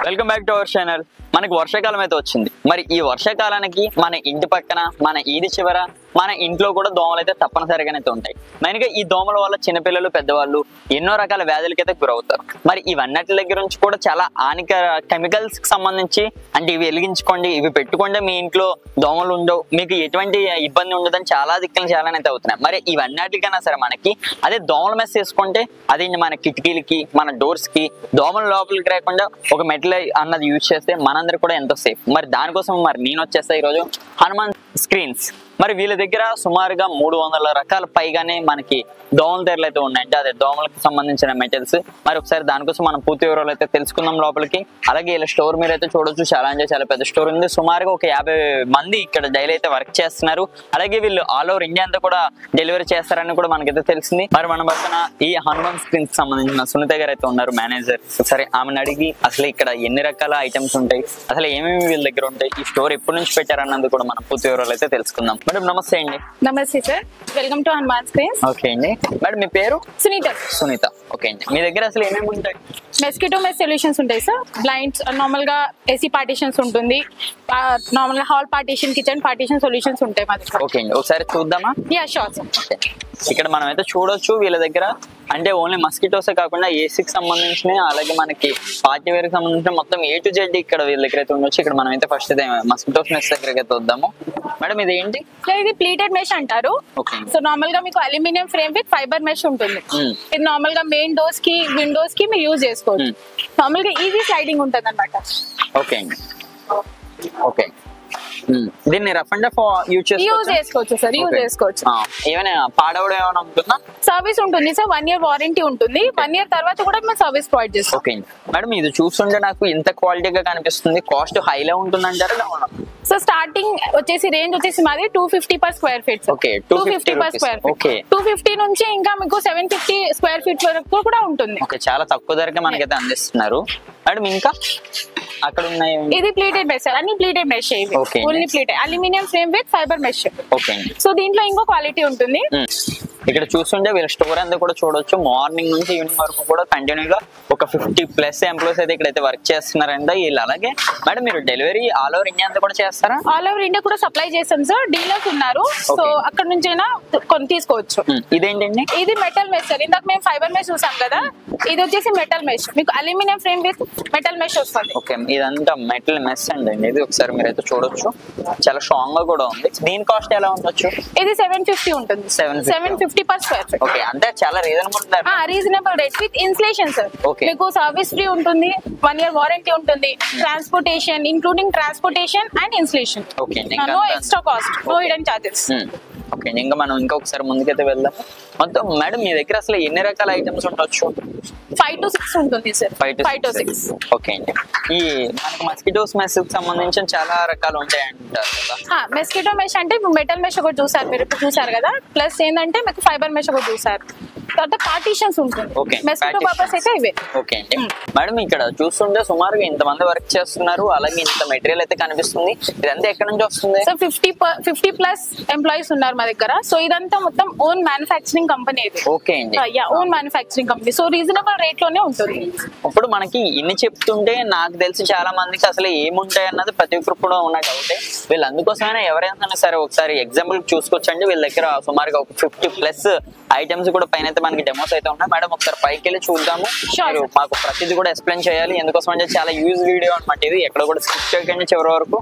Welcome back to our channel. మనకి వర్షాకాలం అయితే వచ్చింది. మరి ఈ వర్షాకాలానికి మన ఇంటి పక్కన, మన ఈది చివర, మన ఇంట్లో కూడా దోమలు అయితే తప్పనిసరిగానైతే ఉంటాయి. మెయిన్గా ఈ దోమల వల్ల చిన్నపిల్లలు, పెద్దవాళ్ళు ఎన్నో రకాల వ్యాధులకైతే గురవుతారు. మరి ఇవన్నిటి దగ్గర నుంచి కూడా చాలా హానికర కెమికల్స్ కి సంబంధించి, అంటే ఇవి వెలిగించుకోండి, ఇవి పెట్టుకోండి, మీ ఇంట్లో దోమలు ఉండవు, మీకు ఎటువంటి ఇబ్బంది ఉండదని చాలా దిక్కులు చాలానైతే అవుతున్నాయి. మరి ఇవన్నిటికైనా సరే మనకి అదే దోమల మెస్ వేసుకుంటే అది మన కిటికీలకి, మన డోర్స్ కి దోమల లోపలికి రాకుండా ఒక మెటల్ అన్నది యూజ్ చేస్తే మనందరికి కూడా ఎంతో సేఫ్. మరి దానికోసం మరి నేను వచ్చేస్తా ఈరోజు హనుమాన్ స్క్రీన్స్. మరి వీళ్ళ దగ్గర సుమారుగా 300 రకాల పైగానే మనకి దోమల తెరలు అయితే ఉన్నాయంటే, అదే దోమలకు సంబంధించిన మెటల్స్. మరి ఒకసారి దానికోసం మనం పూర్తి వివరాలు అయితే తెలుసుకుందాం లోపలికి. అలాగే వీళ్ళ స్టోర్ మీరు అయితే చూడొచ్చు, చాలా పెద్ద స్టోర్ ఉంది. సుమారుగా ఒక 50 మంది ఇక్కడ డైలీ అయితే వర్క్ చేస్తున్నారు. అలాగే వీళ్ళు ఆల్ ఓవర్ ఇండియా అంతా కూడా డెలివరీ చేస్తారని కూడా మనకైతే తెలిసింది. మరి మన పక్కన ఈ హనుమాన్ స్క్రీన్స్ కి సంబంధించిన సునీత గారు అయితే ఉన్నారు, మేనేజర్. సరే, ఆమెను అడిగి అసలు ఇక్కడ ఎన్ని రకాల ఐటమ్స్ ఉంటాయి, అసలు ఏమేమి వీళ్ళ దగ్గర ఉంటాయి, ఈ స్టోర్ ఎప్పటి నుంచి పెట్టారన్నది కూడా మనం పూర్తి వివరాలు అయితే తెలుసుకుందాం. మేడం నమస్తే అండి. నమస్తే sir, welcome to Hanuman screens. Okay అండి. మేడం మీ పేరు? సునీత. ఓకే అండి. మీ దగ్గర అసలు ఏమేమి ఉంటాయి? మెస్కిటో మెస్ సొల్యూషన్స్ ఉంటాయి సార్. బ్లైండ్స్, నార్మల్ గా ఏసీ పార్టీషన్స్ ఉంటుంది, నార్మల్ గా hall partition, kitchen partition solutions ఉంటాయి మా దగ్గర. ఓకే అండి, ఒకసారి చూద్దామా? Yeah sure sir. ఇక్కడ మనం అయితే చూడొచ్చు వీళ్ళ దగ్గర, అంటే ఓన్లీ మస్కిటోసే కాకుండా ఏసీకి సంబంధించిన, అలాగే మనకి పార్టీ వేర్ కి సంబంధించిన మొత్తం A to Z ఇక్కడ వీళ్ళ దగ్గర అయితే ఉండొచ్చు. ఇక్కడ మనం అయితే ఫస్ట్ అయితే మస్కిటోస్ మెస్ దగ్గరికి అయితే వద్దాము. మేడం ఇది ఏంటి? ఇది ప్లీటెడ్ మెష్ అంటారు. సో నార్మల్ గా మీకు aluminium frame with fibre mesh ఉంటుంది. ఇది నార్మల్ గా మెయిన్ డోర్స్ కి, విండోస్ కి మీరు యూజ్ చేసుకోవచ్చు. నార్మల్ గా ఈజీ స్లైడింగ్ ఉంటుంది అనమాట. ఓకే అండి. ఓకే, దీన్ని రఫ్ అండ్ టఫ్ యూజ్ చేసుకోవచ్చు సార్, యూజ్ చేసుకోవచ్చు. ఏమైనా పాడవడం ఏమైనా ఉంటుందా? సర్వీస్ ఉంటుంది సార్, 1 year వారంటీ ఉంటుంది. 1 year తర్వాత కూడా మేము సర్వీస్ ప్రొవైడ్ చేస్తాం. ఓకే మేడం, ఇది చూస్తుంటే నాకు ఇంత క్వాలిటీగా కనిపిస్తుంది. కాస్ట్ హైలో ఉంటుంది అంటారా? సో స్టార్టింగ్ వచ్చేసి రేంజ్ వచ్చేసి మాది 250 per square feet. Okay, 250 per square feet. Okay, 250 నుంచి ఇంకా మీకు 750 square feet వరకు కూడా ఉంటుంది. ఓకే, చాలా తక్కువ ధరకే మనకైతే అందిస్తున్నారు. మేడం ఇంకా అక్కడ ఉన్నాయి? ఇది ప్లేటెడ్ మెష్ సార్, అన్ని ప్లేటెడ్ మెష్. ఇవి only plated aluminium frame with fibre mesh. Okay అండి. సో దీంట్లో ఇంకో క్వాలిటీ ఉంటుంది. ఇక్కడ చూస్తుంటే వీళ్ళ స్టోర్ అంతా కూడా చూడొచ్చు. మార్నింగ్ నుంచి ఈవినింగ్ వరకు కూడా కంటిన్యూగా ఒక 50+ ఎంప్లాయీస్ అయితే ఇక్కడైతే వర్క్ చేస్తున్నారంట వీళ్ళు. అలాగే మేడం మీరు డెలివరీ ఆల్ ఓవర్ ఇండియా అంతా కూడా చేస్తారా? ఆల్ ఓవర్ ఇండియా కూడా సప్లై చేస్తాం సార్. డీలర్స్ ఉన్నారు, సో అక్కడ నుంచి అయినా కొన్ని తీసుకోవచ్చు. ఇదేంటండి? ఇది మెటల్ మెష్ సార్. ఇందాక మేము ఫైబర్ మెష్ చూసాం కదా, ఇది వచ్చేసి మెటల్ మెష్. మీకు aluminium frame with metal mesh వస్తుంది. ఓకే, ఇదంతా మెటల్ మెష్ అండి. ఇది ఒకసారి మీరు అయితే చూడొచ్చు, చాలా స్ట్రాంగ్ గా కూడా ఉంది. దీని కాస్ట్ ఎలా ఉండొచ్చు? ఇది 750 ఉంటుంది. 750 per square feet. ఓకే, అంటే చాలా reasonable rate with installation sir. మీకు సర్వీస్ ఫ్రీ ఉంటుంది, 1 year వారంటీ ఉంటుంది, transportation including transportation and installation. Okay, no extra cost, no hidden charges. Okay, ఇంకా మనం ఇంకొకసారి ముందుకైతే వెళ్దాం. మొత్తం మేడం మీ దగ్గర అసలు ఎన్ని రకాల ఐటమ్స్ ఉండొచ్చు? 5 to 6 ఉంటుంది సార్. 5 to 6. ఓకే అండి. ఈ మనకి మస్కిటోస్ మెష్ కి సంబంధించిన చాలా రకాలు ఉంటాయి అంటారు కదా? మెస్కిటో మెష్ అంటే మెటల్ మెష్ ఒకటి చూసారు, మీరు చూసారు కదా. ప్లస్ ఏంటంటే మీకు ఫైబర్ మెష్ ఒకటి చూసారు. తర్వాత పార్టీషన్స్ ఉంటుంది. మెస్కిటో పర్పస్ అయితే ఇవే. ఓకే అండి. మేడం ఇక్కడ చూస్తుంటే సుమారుగా ఇంతమంది వర్క్ చేస్తున్నారు, అలాగే ఇంత మెటీరియల్ అయితే కనిపిస్తుంది. ఇదంతా ఎక్కడ నుంచి వస్తుంది? సో 50+ ఎంప్లాయీస్ ఉన్నారు మా దగ్గర. సో ఇదంతా మొత్తం ఓన్ మ్యానుఫ్యాక్చరింగ్ కంపెనీ ఇది. ఓకే అండి. Own manufacturing company. So reasonable rate లోనే ఉంటుంది. ఇప్పుడు మనకి ఇన్ని చెప్తుంటే నాకు తెలిసి చాలా మందికి అసలు ఏముంటాయి అన్నది ప్రతి ఒక్కరు కూడా ఉన్న డౌటే. వీళ్ళు అందుకోసమైనా ఎవరైనా సరే ఒకసారి ఎగ్జాంపుల్ చూసుకోవచ్చండి. వీళ్ళ దగ్గర సుమారుగా ఒక 50+ ఐటమ్స్ కూడా పైన అయితే మనకి డెమోస్ అయితే ఉన్నాయి. మేడం ఒకసారి పైకి వెళ్ళి చూద్దాము. మాకు ప్రతిదీ కూడా ఎక్స్ప్లెయిన్ చేయాలి, ఎందుకోసం అంటే చాలా యూజ్ వీడియో అనమాట ఇది. ఎక్కడ కూడా స్కిప్ చేయకండి చివరి వరకు.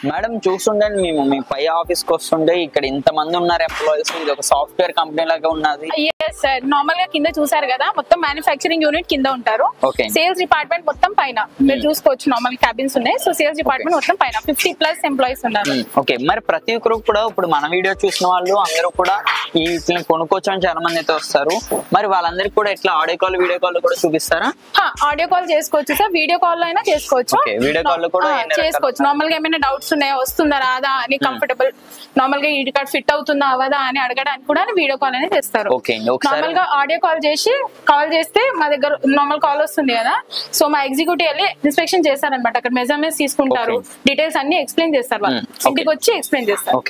మేడం చూస్తుండండి, మేము మీ పై ఆఫీస్ కి వస్తుండే ఇక్కడ ఇంతమంది ఉన్నారు ఎంప్లాయీస్. ఇది ఒక సాఫ్ట్వేర్ కంపెనీ లాగా ఉన్నది. సార్ నార్మల్ గా కింద చూసారు కదా, మొత్తం మ్యానుఫ్యాక్చరింగ్ యూనిట్ కింద ఉంటారు. సేల్స్ డిపార్ట్మెంట్ మొత్తం పైన మీరు చూసుకోవచ్చు. నార్మల్ క్యాబిన్స్ ఉన్నాయి. సో సేల్స్ డిపార్ట్మెంట్ మొత్తం పైన 50+ ఎంప్లాయీస్ ఉన్నారు. ఓకే, మరి ప్రతి ఒక్కరు కూడా ఇప్పుడు మన వీడియో చూసిన వాళ్ళు అందరూ కూడా ఈ కొనుక్కోవచ్చు అని చాలా మంది అయితే వస్తారు. మరి వాళ్ళందరికీ కూడా ఎట్లా ఆడియో కాల్, వీడియో కాల్ కూడా చూపిస్తారా? ఆడియో కాల్ చేసుకోవచ్చు సార్, వీడియో కాల్ అయినా చేసుకోవచ్చు. వీడియో కాల్ కూడా చేసుకోవచ్చు. నార్మల్ గా ఏమైనా డౌట్స్ వస్తున్నాయా, వస్తుందా రాదా అని, కంఫర్టబుల్ నార్మల్ గా ఈడి కార్డ్ ఫిట్ అవుతుందా అవదా అని అడగడానికి కూడా వీడియో కాల్ అనేది చేస్తారు. నార్మల్ గా ఆడియో కాల్ చేస్తే మా దగ్గర నార్మల్ కాల్ వస్తుంది కదా, సో మా ఎగ్జిక్యూటివ్ వెళ్ళి ఇన్స్పెక్షన్ చేస్తారనమాట. అక్కడ మెజర్మెంట్స్ తీసుకుంటారు, డీటెయిల్స్ అన్ని ఎక్స్ప్లెయిన్ చేస్తారు, వాళ్ళు ఇంటికి వచ్చి ఎక్స్ప్లెయిన్ చేస్తారు.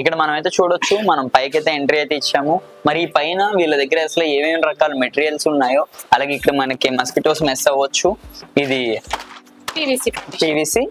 ఇక్కడ మనం అయితే చూడొచ్చు, మనం పైకి అయితే ఎంట్రీ అయితే ఇచ్చాము. మరి ఈ పైన వీళ్ళ దగ్గర అసలు ఏమేమి రకాల మెటీరియల్స్ ఉన్నాయో, అలాగే ఇక్కడ మనకి మస్కిటోస్ మెస్ అవ్వచ్చు, ఇది పీవీసీ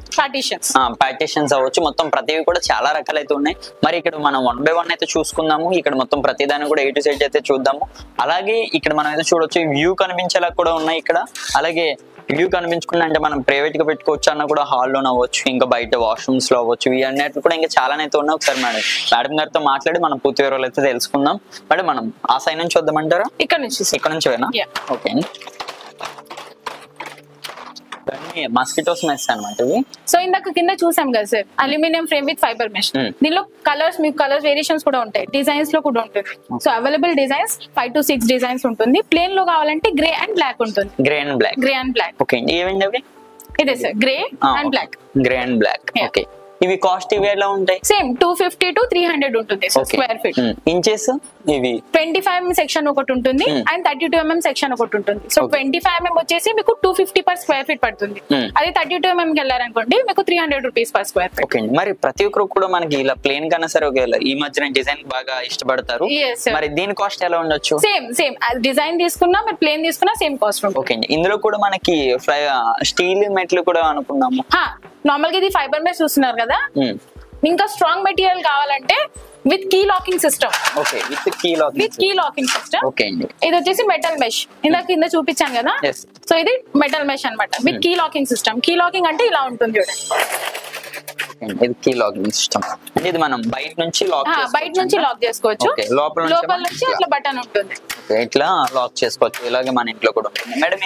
పార్టీషన్స్ అవ్వచ్చు, మొత్తం ప్రతివి కూడా చాలా రకాలు అయితే ఉన్నాయి. మరి ఇక్కడ మనం 1 by 1 అయితే చూసుకుందాము. ఇక్కడ మొత్తం ప్రతిదాన్ని కూడా A to Z అయితే చూద్దాము. అలాగే ఇక్కడ మనం అయితే చూడొచ్చు, వ్యూ కనిపించేలా కూడా ఉన్నాయి ఇక్కడ. అలాగే వ్యూ కనిపించుకున్నా అంటే మనం ప్రైవేట్ గా పెట్టుకోవచ్చు అన్న కూడా, హాల్లోనే అవ్వచ్చు, ఇంకా బయట వాష్రూమ్స్ లో అవ్వచ్చు, ఇవి అన్నట్లు కూడా ఇంకా చాలా అయితే ఉన్నాయి. ఒకసారి మేడం గారితో మాట్లాడి మనం పూర్తి వివరాలు అయితే తెలుసుకుందాం. మేడం మనం ఆ సైడ్ నుంచి వద్దామంటారా? ఇక్కడ నుంచి వేనా? ఓకే. మస్కిటోస్ మెస్ అన్నమాట ఇది. సో ఇందాక కింద చూసాం కదా sir, aluminium frame with fibre mesh. దీనిలో మీకు కలర్స్ వేరియేషన్స్ కూడా ఉంటాయి, డిజైన్స్ లో కూడా ఉంటుంది. So available designs 5 to 6 designs ఉంటుంది. ప్లేన్ లో కావాలంటే గ్రే అండ్ బ్లాక్ ఉంటుంది. Grey and black okay. ఏమండి అవి? ఇదే sir, grey and black. Grey and black okay. ఇవి కాస్ట్ ఇవి ఎలా ఉంటాయి? సేమ్ 250 to 300 ఉంటుంది స్క్వేర్ ఫీట్. ఇంచెస్ ఇవి 25 mm సెక్షన్ ఒకటి ఉంటుంది అండ్ 32 mm సెక్షన్ ఒకటి ఉంటుంది. సో 25 mm వచ్చేసి మీకు 250 per స్క్వేర్ ఫీట్ పడుతుంది. అదే 32 mm కి వెళ్ళారనుకోండి మీకు 300 rupees per square feet. Okay. మరి ప్రతి ఒక్కరు కూడా మనకి ఇలా ప్లేన్ కన్నా సరే ఒకవేళ ఈ మధ్యన డిజైన్ బాగా ఇష్టపడతారు, మరి దీని కాస్ట్ ఎలా ఉండొచ్చు? సేమ్ డిజైన్ తీసుకున్నా మీరు ప్లేన్ తీసుకున్నా సేమ్ కాస్ట్ ఉంటుంది. ఓకే. ఇందులో కూడా మనకి స్టీల్ మెట్లు కూడా అనుకున్నాము. నార్మల్ గా ఇది ఫైబర్ మెష్ చూస్తున్నారు కదా, ఇంకా స్ట్రాంగ్ మెటీరియల్ కావాలంటే with key locking system. Okay, with key locking system. Okay అండి. ఇది వచ్చేసి మెటల్ మెష్, ఇందాక కింద చూపించాను కదా. సో ఇది మెటల్ మెష్ అన్నమాట with key locking system. Key locking అంటే ఇలా ఉంటుంది చూడండి. ఇది కీ లాకింగ్ సిస్టమ్. ఇది మనం బయట నుంచి లాక్ చేసుకోవచ్చు. లోపల నుంచి అట్లా బటన్ ఉంటుంది, ఇట్లా లాక్ చేసుకోవచ్చు. ఇలాగే మన ఇంట్లో కూడా ఉంటుంది. మేడం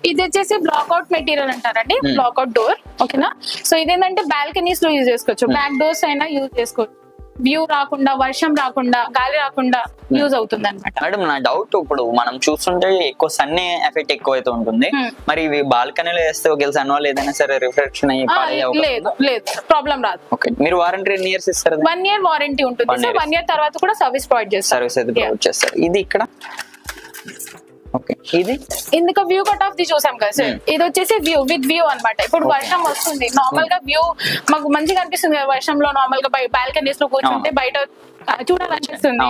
ఇది వచ్చేసి బ్లాక్అవుట్ మెటీరియల్ అంటారండి, బ్లాక్అవుట్ డోర్. ఓకేనా. సో ఇదేంటంటే బాల్కనీస్ లో యూజ్ చేసుకోవచ్చు, బ్యాక్ డోర్స్ అయినా యూజ్ చేసుకోవచ్చు. వ్యూ రాకుండా, వర్షం రాకుండా, గాలి రాకుండా యూజ్ అవుతుంది అనమాట. మేడం నా డౌట్, ఇప్పుడు మనం చూస్తుంటే ఎక్కువ సన్ ఎఫెక్ట్ ఎక్కువ అయితే ఉంటుంది, మరి ఇవి బాల్కనీలో వేస్తే ఒకవేళ సన్ వల్ల ఏదైనా సరే రిఫ్లెక్షన్ లేదు ప్రాబ్లం రాదు. ఓకే. మీరు వారంటీ ఎన్ని ఇయర్స్ ఇస్తారు? 1 year వారంటీ ఉంటుంది. 1 year తర్వాత కూడా సర్వీస్ ప్రొవైడ్ చేస్తారు. ఇది ఇక్కడ ఓకే. ఇది ఇందుకు వ్యూ కట్ ఆఫ్ ది చూసాం కదా సార్, ఇది వచ్చేసి వ్యూ విత్ వ్యూ అన్నమాట. ఇప్పుడు వర్షం వస్తుంది, నార్మల్ గా వ్యూ మాకు మంచిగా అనిపిస్తుంది కదా వర్షంలో, నార్మల్ గా బాల్కనీస్ లో కూర్చుంటే బయట చూడాలనిపిస్తుంది.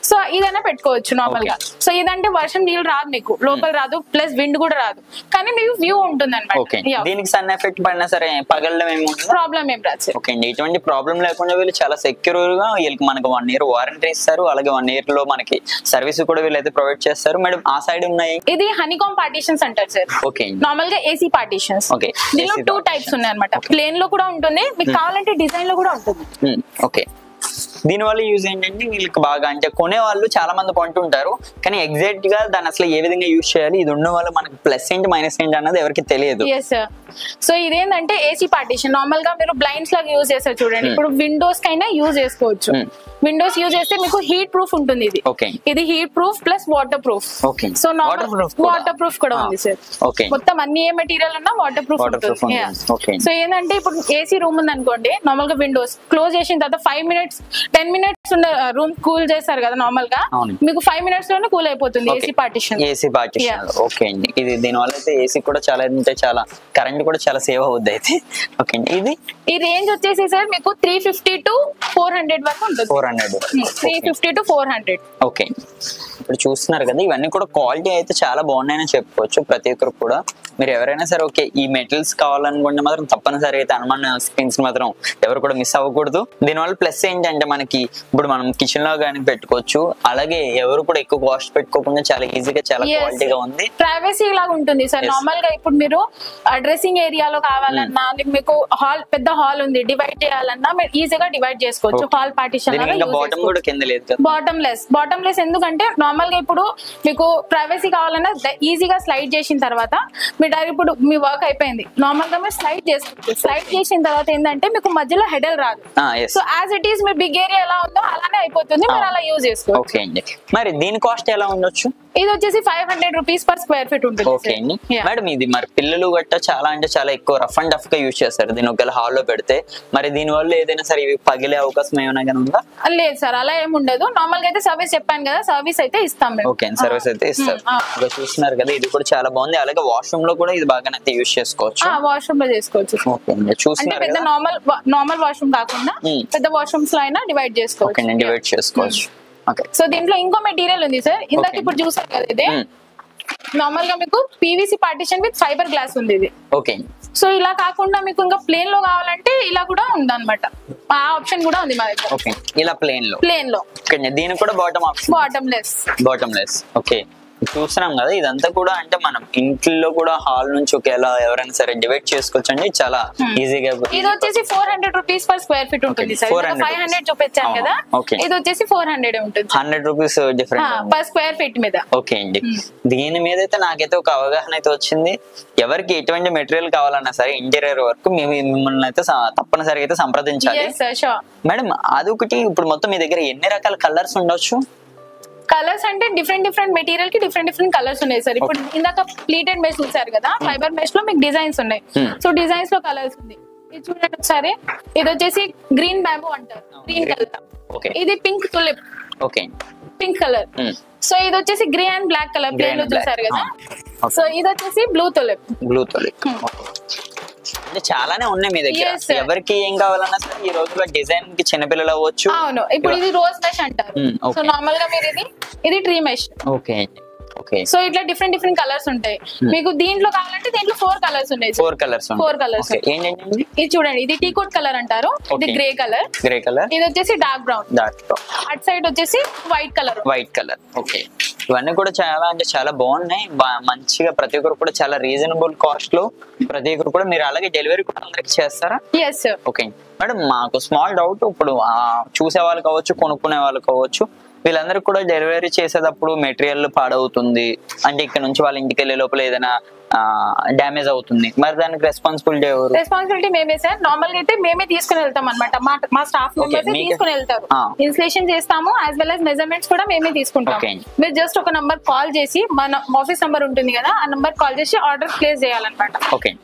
సో ఇదైనా పెట్టుకోవచ్చు నార్మల్ గా. సో ఇదంటే వర్షం నీళ్ళు రాదు, మీకు లోపల రాదు, ప్లస్ విండ్ కూడా రాదు, కానీ మీకు వ్యూ ఉంటుంది అనమాట. దీనికి సన్ ఎఫెక్ట్ పడినా సరే పగలడం ప్రాబ్లం ఏం రాదు. ఓకే అండి. ఇటువంటి ప్రాబ్లం లేకుండా వీళ్ళు చాలా సెక్యూర్ గా వీళ్ళకి మనకు 1 year వారంటీ ఇస్తారు. అలాగే 1 year లో మనకి సర్వీస్ కూడా వీళ్ళైతే ప్రొవైడ్ చేస్తారు. మేడం ఆ సైడ్ ఉన్నాయి, ఇది హనీకామ్ పార్టీషన్స్ అంటారు సార్. ఓకే. నార్మల్ గా ఏసీ పార్టీషన్స్. దీనిలో 2 types ఉన్నాయి అనమాట. ప్లేన్ లో కూడా ఉంటుంది, మీకు కావాలంటే డిజైన్ లో కూడా ఉంటుంది. ఓకే. దీని వల్ల యూజ్ ఏంటంటే వీళ్ళకి బాగా అంటే కొనే వాళ్ళు చాలా మంది కొంటుంటారు, కానీ ఎగ్జాక్ట్ గా దాన్ని అసలు ఏ విధంగా యూజ్ చేయాలి, ఇది ఉన్న వల్ల మనకి ప్లస్ ఏంటి మైనస్ ఏంటి అన్నది ఎవరికి తెలియదు. సో ఇదేంటంటే ఏసీ పార్టీషన్, నార్మల్ గా మీరు బ్లైండ్స్ లాగా యూజ్ చేస్తారు చూడండి. ఇప్పుడు విండోస్ కైనా యూజ్ చేసుకోవచ్చు. విండోస్ యూజ్ చేస్తే మీకు హీట్ ప్రూఫ్ ఉంటుంది. ఇది heat proof plus water proof. So water proof కూడా ఉంది సార్. మొత్తం అన్ని ఏ మెటీరియల్ ఉన్నా వాటర్ ప్రూఫ్ ఉంటుంది. సో ఏంటంటే ఇప్పుడు ఏసీ రూమ్ ఉంది అనుకోండి, నార్మల్ గా విండోస్ క్లోజ్ చేసిన తర్వాత 5 minutes 10 minutes ఉన్న రూమ్ కూల్ చేస్తారు కదా నార్మల్ గా, మీకు 5 minutes లోనే కూల్ అయిపోతుంది ఏసీ పార్టీషన్. ఓకే అండి. ఇది దీని వల్ల అయితే ఏసీ కూడా చాలా అంటే చాలా కరెంట్ కూడా చాలా సేవ్ అవుద్ది అయితే. ఓకే అండి. ఇది ఈ రేంజ్ వచ్చేసి సార్ మీకు 350 to 400 వరకు ఉంటుంది. 350 to 400. ఓకే. ఇప్పుడు చూస్తున్నారు కదా, ఇవన్నీ కూడా క్వాలిటీ అయితే చాలా బాగున్నాయని చెప్పుకోవచ్చు ప్రతి ఒక్కరు కూడా. మీరు ఎవరైనా సరే ఓకే ఈ మెటల్స్ కావాలనుకుంటే మాత్రం తప్పనిసరి అయితే హనుమాన్ స్క్రీన్స్ మాత్రం ఎవరు కూడా మిస్ అవ్వకూడదు. దీనివల్ల ప్లస్ ఏంటంటే మనకి ఇప్పుడు మనం కిచెన్ లో కానీ పెట్టుకోవచ్చు, అలాగే ఎవరు కూడా ఎక్కువ కాస్ట్ పెట్టుకోకుండా చాలా ఈజీగా చాలా క్వాలిటీగా ఉంది. ప్రైవసీ లాగా ఉంటుంది సార్. నార్మల్ గా ఇప్పుడు మీరు డ్రెస్సింగ్ ఏరియాలో కావాలన్నా, మీకు హాల్ పెద్ద హాల్ ఉంది, డివైడ్ చేయాలన్నా మీరు ఈజీగా డివైడ్ చేసుకోవచ్చు. హాల్ పార్టీషన్ బాటమ్ లెస్ ఎందుకంటే నార్మల్ గా ఇప్పుడు మీకు ప్రైవసీ కావాలన్నా ఈజీగా స్లైడ్ చేసిన తర్వాత మీరు డైరెక్ట్ ఇప్పుడు మీ వర్క్ అయిపోయింది, నార్మల్ గా మీరు స్లైడ్ చేసుకోవచ్చు. స్లైడ్ చేసిన తర్వాత ఏంటంటే మీకు మధ్యలో హెడల్ రాదు. సో యాజ్ ఇట్ ఈస్ మీ బిగ్ ఏరియా ఎలా ఉందో అలానే అయిపోతుంది, మీరు అలా యూజ్ చేసుకోవచ్చు. ఓకే అండి. మరి దీని కాస్ట్ ఎలా ఉండొచ్చు? ఇది వచ్చేసి 500 రూపీస్ పర్ స్క్వేర్ ఫీట్ ఉంటుంది. ఓకే అండి. మేడం ఇది మరి పిల్లలు గట్ట చాలా అంటే చాలా ఎక్కువ రఫ్ అండ్ టఫ్ గా యూజ్ చేస్తారు దీని ఒకవేళ హాల్లో పెడితే, మరి దీని వల్ల ఏదైనా సరే ఇవి పగిలే అవకాశం ఏమైనా కానీ ఉందా? లేదు సార్, అలా ఏమి ఉండదు. నార్మల్ గా అయితే సర్వీస్ చెప్పాను కదా, సర్వీస్ అయితే ఇస్తాం మేము. ఓకే, సర్వీస్ అయితే ఇస్తారు. చూస్తున్నారు కదా, ఇది కూడా చాలా బాగుంది. అలాగే వాష్రూమ్ లో కూడా ఇది బాగానైతే యూజ్ చేసుకోవచ్చు. వాష్రూమ్ లో చేసుకోవచ్చు. ఓకే అండి, చూస్తున్నారు పెద్ద నార్మల్ వాష్రూమ్ కాకుండా పెద్ద వాష్రూమ్స్ లో అయినా డివైడ్ చేసుకోవచ్చు. ఓకే, డివైడ్ చేసుకోవచ్చు. ఓకే, సో దీంట్లో ఇంకో మెటీరియల్ ఉంది సార్, ఇందాక ఇప్పుడు చూసారు కదా, ఇది నార్మల్ గా మీకు PVC partition with fibre glass ఉంది ఇది. ఓకే, సో ఇలా కాకుండా మీకు ఇంకా ప్లేన్ లో కావాలంటే ఇలా కూడా ఉంది అనమాట, ఆ ఆప్షన్ కూడా ఉంది మా దగ్గర. ఓకే, ఇలా ప్లేన్ లో. ఓకే, దీనికి కూడా bottom option, bottom less. Okay, చూస్తున్నాం కదా, ఇదంతా కూడా అంటే మనం ఇంట్లో కూడా హాల్ నుంచి ఒకేలా ఎవరైనా సరే డివైడ్ చేసుకోవచ్చు అండి, చాలా ఈజీగా. ఇది వచ్చేసి 400 రూపీస్ పర్ స్క్వేర్ ఫీట్ ఉంటుంది సార్. 500 చూపించాను కదా, ఇది వచ్చేసి 400 ఉంటుంది. 100 rupees different per square feet మీద. ఓకే అండి, దీని మీద అయితే నాకైతే ఒక అవగాహన అయితే వచ్చింది. ఎవరికి ఎటువంటి మెటీరియల్ కావాలన్నా సరే ఇంటీరియర్ వర్క్ మిమ్మల్ని అయితే తప్పనిసరిగా అయితే సంప్రదించాలి మేడం. అదొకటి, ఇప్పుడు మొత్తం మీ దగ్గర ఎన్ని రకాల కలర్స్ ఉండొచ్చు? కలర్స్ అంటే డిఫరెంట్ మెటీరియల్ కి డిఫరెంట్ కలర్స్ ఉన్నాయి సార్. ఇప్పుడు ఇందాక ప్లీటెడ్ మెష్ చూసారు కదా, ఫైబర్ మెష్ లో మీకు డిజైన్స్ ఉన్నాయి. సో డిజైన్స్ లో కలర్స్ ఉంది, ఇది చూడండి ఒకసారి. ఇది వచ్చేసి గ్రీన్ బ్యాంబూ అంటారు, గ్రీన్ కలర్. ఇది pink tulip, okay, pink colour. So ఇది వచ్చేసి grey and black colour, plain లో చూసారు కదా. సో ఇది వచ్చేసి బ్లూ టులిప్. అంటే చాలానే ఉన్నాయి మీ దగ్గర. ఎవరికి ఏం కావాలన్నా సరే ఈ రోజుల్లో డిజైన్ కి చిన్నపిల్లలు అవ్వచ్చు. అవును, ఇప్పుడు ఇది రోజ్ మెష్ అంటారు. సో నార్మల్ గా మీరు ఇది ట్రీ మెష్. ఓకే, సో ఇట్లా డిఫరెంట్ కలర్స్ ఉంటాయి. మీకు దీంట్లో కావాలంటే దీంట్లో 4 కలర్స్ ఉన్నాయి. 4 కలర్స్. ఏంటండి ఇది చూడండి, ఇది టీ కోట్ కలర్ అంటారు, ఇది గ్రే కలర్. ఇది వచ్చేసి డార్క్ బ్రౌన్. అట్ సైడ్ వచ్చేసి వైట్ కలర్. ఓకే, ఇవన్నీ కూడా చాలా అంటే చాలా బాగున్నాయి, మంచిగా. ప్రతి ఒక్కరు కూడా చాలా రీజనబుల్ కాస్ట్ లో ప్రతి ఒక్కరు కూడా. మీరు అలాగే డెలివరీ కూడా అందరికి చేస్తారా? yes sir. ఓకే మేడం, మాకు స్మాల్ డౌట్. ఇప్పుడు చూసే వాళ్ళు కావచ్చు, కొనుక్కునే వాళ్ళు కావచ్చు, వీళ్ళందరికీ కూడా డెలివరీ చేసేటప్పుడు మెటీరియల్ పాడవుతుంది అంటే ఇక్కడ నుంచి వాళ్ళ ఇంటికి వెళ్ళే లోపల ఏదైనా డ్యామేజ్ అవుతుంది, మరి దానికి రెస్పాన్సిబిలిటీ ఎవరు? రెస్పాన్సిబిలిటీ మేమే సార్. నార్మల్ గా అయితే మేమే తీసుకుని వెళ్తాం అనమాట, మా స్టాఫ్ మెంబర్స్ తీసుకుని వెళ్తారు. ఇన్స్టలేషన్ చేస్తాము, యాజ్ వెల్ as మెజర్మెంట్స్ కూడా మేమే తీసుకుంటాం. మీరు జస్ట్ ఒక నంబర్ కాల్ చేసి, మన ఆఫీస్ నంబర్ ఉంటుంది కదా, ఆ నంబర్ కాల్ చేసి ఆర్డర్ ప్లేస్ చేయాలన్నమాట.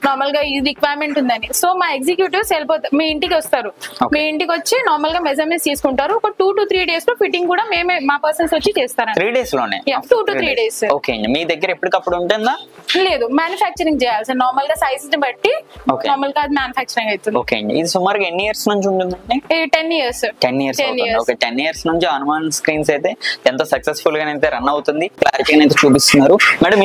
నార్మల్ గా ఈ రిక్వైర్మెంట్ ఉందని. సో మా ఎగ్జిక్యూటివ్స్ వెళ్ళిపోతారు, మీ ఇంటికి వస్తారు. మీ ఇంటికి వచ్చి నార్మల్ గా మెజర్మెంట్స్ తీసుకుంటారు. ఒక 2 to 3 days లో ఫిట్టింగ్ కూడా మేమే, మా పర్సన్స్ వచ్చి చేస్తారు. 3 days లోనే? 2 to 3 days. ఓకే, మీ దగ్గర ఎప్పటికప్పుడు ఉంటుందా? లేదు, మ్యానుఫ్యాక్చరింగ్ చేయాలి సార్. నార్మల్ గా సైజ్ ని బట్టి నార్మల్ గా మ్యానుఫ్యాక్చరింగ్ అవుతుంది. ఓకే అండి, ఇది సుమారుగా ఎన్ని ఇయర్స్ నుంచి ఉంటుందండి? 10 years. 10 years. ఓకే, 10 years నుంచి హనుమాన్ స్క్రీన్స్ అయితే ఎంతో సక్సెస్ఫుల్ గా అయితే రన్ అవుతుంది. క్లారిటీ అయితే చూపిస్తున్నారు మేడం.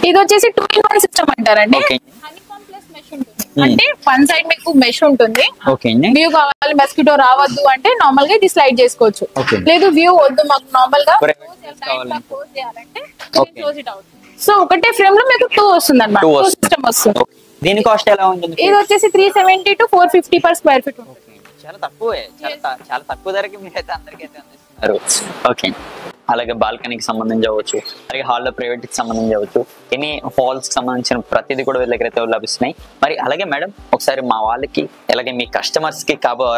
ఇది వచ్చేసి 2-in-1 సిస్టమ్ అంటారండి. హనీకామ్ ప్లస్ మెష్ ఉంటుంది. అంటే వన్ సైడ్ మీకు మెష్ ఉంటుంది. వ్యూ కావాలి, మస్కిటో రావద్దు అంటే నార్మల్ గా ఇది స్లైడ్ చేసుకోవచ్చు. లేదు వ్యూ వద్దు మాకు నార్మల్ గా క్లోజ్ చేయాలంటే క్లోజ్ ఇట్ అవుట్. సో ఒకటే ఫ్రేమ్ లో మీకు 2 వస్తుంది అన్నమాట, 2 సిస్టమ్ వస్తుంది. దీని కాస్ట్ ఎలా ఉంటుంది? ఇది వచ్చేసి 370 to 450 పర్ స్క్వేర్ ఫీట్ ఉంటుంది. చాలా తక్కువే, చాలా తక్కువ ధరకి మీరైతే అందరికైతే అందిస్తున్నారు. ఓకే, అలాగే బాల్కనీకి సంబంధించి అవ్వచ్చు, అలాగే హాల్లో ప్రైవేట్ కి సంబంధించి అవ్వచ్చు, ఎనీ హాల్స్ కి సంబంధించిన ప్రతిదీ కూడా వీళ్ళ దగ్గర అయితే లభిస్తున్నాయి. మరి అలాగే మేడం, ఒకసారి మా వాళ్ళకి అలాగే మీ కస్టమర్స్ కి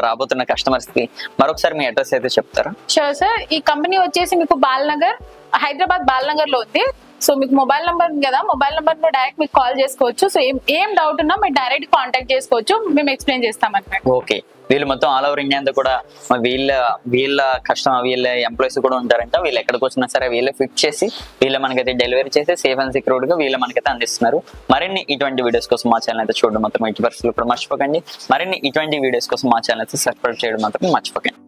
రాబోతున్న కస్టమర్స్ కి మరొకసారి మీ అడ్రస్ అయితే చెప్తారా? Sure sir. ఈ కంపెనీ వచ్చేసి మీకు బాల్నగర్, హైదరాబాద్ బాల్నగర్ లో ఉంది. సో మీకు మొబైల్ నంబర్ ఉంది కదా, మొబైల్ నంబర్ లో డైరెక్ట్ మీకు కాల్ చేసుకోవచ్చు. సో ఏం డౌట్ ఉన్నా మీరు డైరెక్ట్ కాంటాక్ట్ చేసుకోవచ్చు, మేము ఎక్స్ప్లెయిన్ చేస్తాం అన్నమాట. ఓకే, వీళ్ళు మొత్తం ఆల్ ఓవర్ ఇండియా అంతా కూడా వీళ్ళ కస్టమర్, వీళ్ళ ఎంప్లాయీస్ కూడా ఉంటారంట. వీళ్ళు ఎక్కడికి వచ్చినా సరే వీళ్ళే ఫిట్ చేసి వీళ్ళ మనకైతే డెలివరీ చేసి సేఫ్ అండ్ సెక్యూర్డ్ గా వీళ్ళ మనకైతే అందిస్తున్నారు. మరిన్ని ఇటువంటి వీడియోస్ కోసం మా ఛానల్ అయితే చూడడం మాత్రం 80% కూడా మర్చిపోకండి. మరిన్ని ఇటువంటి వీడియోస్ కోసం మా ఛానల్ అయితే సబ్స్క్రైబ్ చేయడం మాత్రం మర్చిపోకండి.